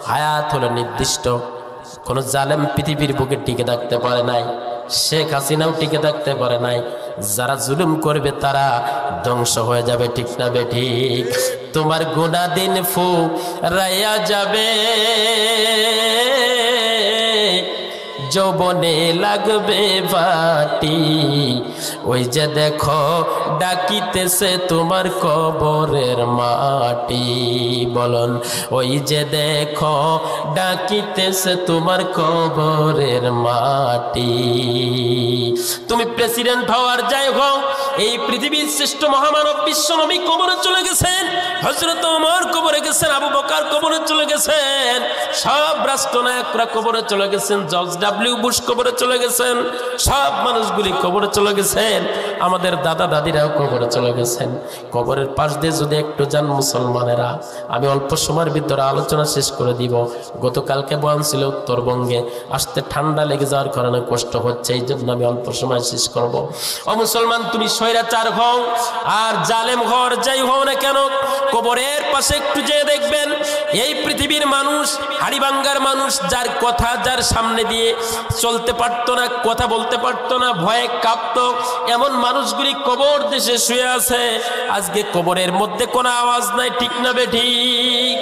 হায়াত হলো নির্দিষ্ট। কোন জালেম পৃথিবীর বুকে টিকে থাকতে পারে নাই, শেখ হাসিনাও টিকে থাকতে পারে নাই। যারা জুলুম করবে তারা ধ্বংস হয়ে যাবে, ঠিক না বেঠিক? তোমার গুনাহ দিন ফুরাইয়া যাবে, যৌবনে লাগবে বাটি, ওই যে দেখো ডাকিতেছে তোমার কবরের মাটি। বলুন, ওই যে দেখো ডাকিতেছে তোমার কবরের মাটি। তুমি প্রেসিডেন্ট হওয়ার যাই হোক, এই পৃথিবীর শ্রেষ্ঠ মহামানব বিশ্বনবী কবরে চলে গেছেন, হযরত ওমর কবরে গেছেন, আবু বকর কবরে চলে গেছেন, সব রাষ্ট্রনায়করা কবরে চলে গেছেন, জর্জ ডব্লিউ বুশ কবরে চলে গেছেন, সব মানুষগুলি কবরে চলে গেছেন, আমাদের দাদা দাদিরাও কবরে চলে গেছেন। কবরের পাশ দিয়ে যদি একটু যান মুসলমানেরা, আমি অল্প সময়ের ভিতরে আলোচনা শেষ করে দিব। গতকালকে বয়ান ছিল উত্তরবঙ্গে, আসতে ঠান্ডা লেগে যাওয়ার কারণে কষ্ট হচ্ছে, এই জন্য আমি অল্প সময় শেষ করব। ও মুসলমান, তুমি স্বৈরাচার হও আর জালেম হওয়ার যাই হও না কেন, কবরের পাশে একটু যেয়ে দেখবেন এই পৃথিবীর মানুষ, হাড়িভাঙ্গার মানুষ, যার কথা যার সামনে দিয়ে চলতে পারতো না, কথা বলতে পারতো না, ভয়ে কাঁপতো, এমন মানুষগুলি কবর দেশে শুয়ে আছে। আজকে কবরের মধ্যে কোনো আওয়াজ নাই, ঠিক না বেঠিক?